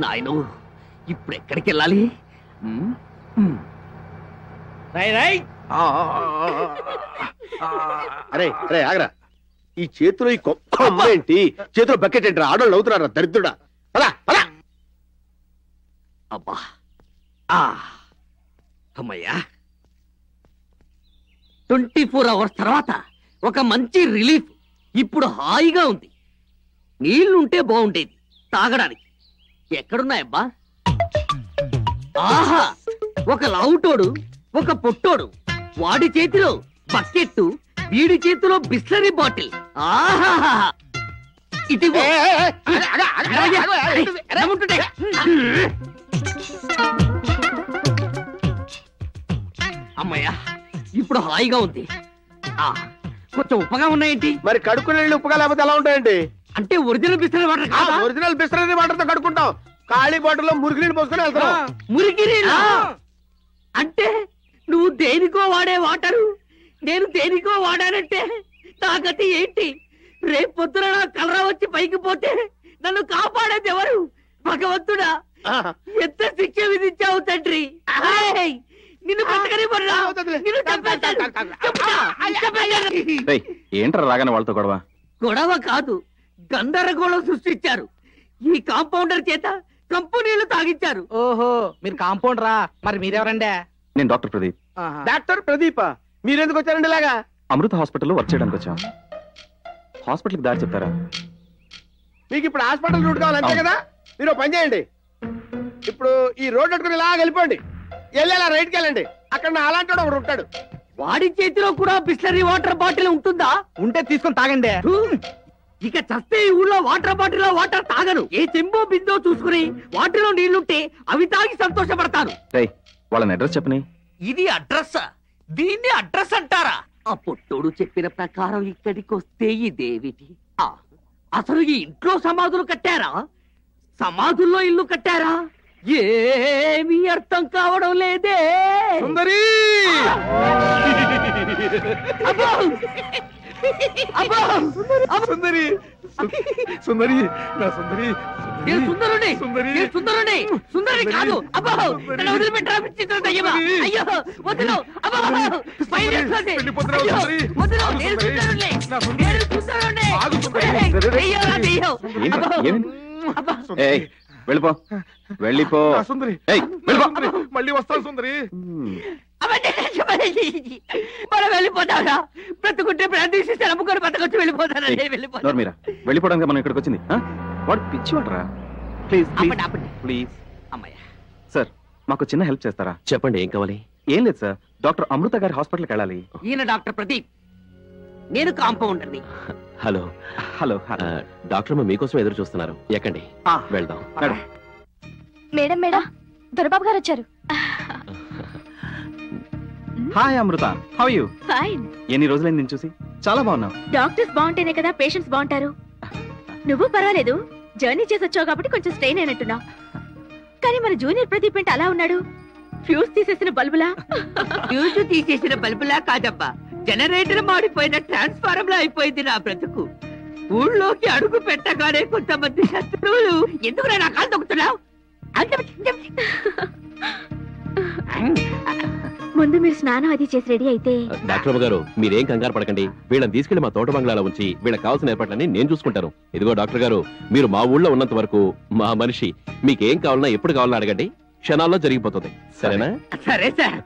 నాయను ఇప్పుడు ఎక్కడికి వెళ్ళాలి? అరే అరే ఆగరా, ఈ చేతిలో ఈ కొమ్మ ఏంటి? చేతిలో బకెట్ ఏంటి? ఆడోళ్ళు అవుతున్నారా దరిద్రుడా? పదా పదా. అబ్బా అమ్మయ్యా, 24 hours తర్వాత ఒక మంచి రిలీఫ్. ఇప్పుడు హాయిగా ఉంది. నీళ్లుంటే బాగుండేది తాగడానికి. ఎక్కడున్నాయబ్బా? ఆహా, ఒక లావుటోడు, ఒక పొట్టోడు, వాడి చేతిలో బకెట్టు, వీడి చేతిలో బిస్లరీ బాటిల్. ఆహా, ఇదిగో. అమ్మయ్యా, ఇప్పుడు హాయిగా ఉంది. కొంచెం ఉప్పగా ఉన్నాయేంటి? మరి కడుక్కునే నీళ్ళు ఉప్పుగా లేకపోతే ఎలా ఉంటాయండి? అంటే ఒరిజినల్ బిస్లరీ వాటర్ కాదా? ఒరిజినల్ బిస్లరీ వాటర్ తో కడుక్కుంటాం. ఖాళీ బాటిల్లో మురికి నీళ్ళు పోసుకొని వెళ్తాం. మురికి నీళ్ళు అంటే నువ్వు దేనికో వాడే వాటరు, నేను దేనికో వాడానంటే నా గతి ఏంటి? రేపు పొద్దున నా కలరా వచ్చి పైకి పోతే నన్ను కాపాడేది ఎవరు? భగవంతుడా, ఎంత శిక్ష విధించావు తండ్రి. నిన్ను పట్టుకని ఏంట్రా రాగానే వాళ్ళతో గొడవ? గొడవ కాదు, గందరగోళం సృష్టించారు. ఈ కాంపౌండర్ చేత కంపెనీలు తాగించారు. ఓహో, మీరు కాంపౌండరా? మరి మీరెవరండి? నేను డాక్టర్ ప్రదీప్. డాక్టర్ ప్రదీపా? మీరెందుకు వచ్చారండి ఇలాగా? అమృత హాస్పిటల్లో వర్క్ చేయడానికి వచ్చాం. హాస్పిటల్కి దారి చెప్తారా? మీకు ఇప్పుడు హాస్పిటల్ రూట్ కావాలి అంతే కదా? మీరు పని చేయండి, ఇప్పుడు ఈ రోడ్ అట్టుకుని ఇలా వెళ్ళిపోండి. వెళ్ళేలా రైట్కి వెళ్ళండి, అక్కడ అలాంటి ఒకడు ఉంటాడు. వాడి చేతిలో కూడా బిస్లరీ వాటర్ బాటిల్ ఉంటుందా? ఉంటే తీసుకొని తాగండి. ఇక చస్తే ఈ ఊళ్ళో వాటర్ బాటిల్ లో వాటర్ తాగను. ఏ చెంబో బిందో చూసుకుని వాటిలో నీళ్లుంటే అవి తాగి సంతోషపడతాను. వాళ్ళని అడ్రస్ చెప్పని. ఇది అడ్రస్? దీన్ని అడ్రస్ అంటారా? ఆ పొట్టోడు చెప్పిన ప్రకారం ఇక్కడికి వస్తే ఇదేమిటి? అసలు ఈ ఇంట్లో సమాధులు కట్టారా? సమాధుల్లో ఇల్లు కట్టారా? ఏమీ అర్థం కావడం లేదే. సుందరి, సుందరి, సుందరి, నా సుందరి. సుందరుని, సుందరుని, సుందరి కాదు. అబ్బో, నన్ను వదిలిపెట్టరా విచిత్ర దయ్యమా? అయ్యో వదిలు. అబ్బో, వదిలు. నేను సుందరుని, నేను సుందరుని. వెళ్ళిపో, వెళ్ళిపో. సుందరి, మళ్ళీ వస్తాను సుందరి. మనం వెళ్ళిపోతారా? బ్రతుకుంటే ప్రార్థిస్తే నమ్ముకొని బతకొచ్చి వెళ్ళిపోతానండి. వెళ్ళిపోవడానికి మనం ఇక్కడికి వచ్చింది. వాడు పిచ్చివాడరా. Please please. అమ్మయ్య సార్, మాకు చిన్న హెల్ప్ చేస్తారా? చెప్పండి, ఏం కావాలి? ఏం లేదు సార్, డాక్టర్ అమృత గారి హాస్పిటల్కి వెళ్ళాలి. ఈయన డాక్టర్ ప్రదీప్, నేను కాంపౌండర్ని. Hello hello. డాక్టర్ మీకోసం ఎదురు చూస్తున్నారు, ఎక్కండి, వెళ్దాం. మేడం మేడం, దొరబాబు గారు వచ్చారు. Hi Amrita, how you? Fine. ఎన్ని రోజులైంది నేను చూసి? చాలా బాగున్నావు. డాక్టర్స్ బాగుంటేనే కదా పేషెంట్స్ బాగుంటారు. నువ్వు పర్వాలేదు, జర్నీ చేసి వచ్చావు కాబట్టి కొంచెం స్ట్రెయిన్ అయినట్టున్నావు. కానీ మన జూనియర్ ప్రదీప్ ఏంటి అలా ఉన్నాడు? ఫ్యూజ్ తీసేసిన బల్బులా? ఫ్యూజ్ తీసేసిన బల్బులా కాదబ్బా, జనరేటర్ మాడిపోయిన ట్రాన్స్ఫార్మర్ అయిపోయింది నా బ్రతుకు. ఊళ్ళోకి అడుగు పెట్టగానే కొంతమంది శత్రువులు ఎందుకు నా కాలు తొక్కుతున్నావు? ముందు మీరు స్నానం అది చేసి రెడీ అయితే. డాక్టర్ గారు, మీరేం కంగారు పడకండి. వీళ్ళని తీసుకెళ్లి మా తోట బంగ్లాలో ఉంచి వీళ్ళకి కావాల్సిన ఏర్పాట్లని నేను చూసుకుంటాను. ఇదిగో డాక్టర్ గారు, మీరు మా ఊళ్ళో ఉన్నంత వరకు మా మనిషి. మీకేం కావాలన్నా ఎప్పుడు కావాలన్నా అడగండి, క్షణాల్లో జరిగిపోతుంది. సరేనా? సరే సార్.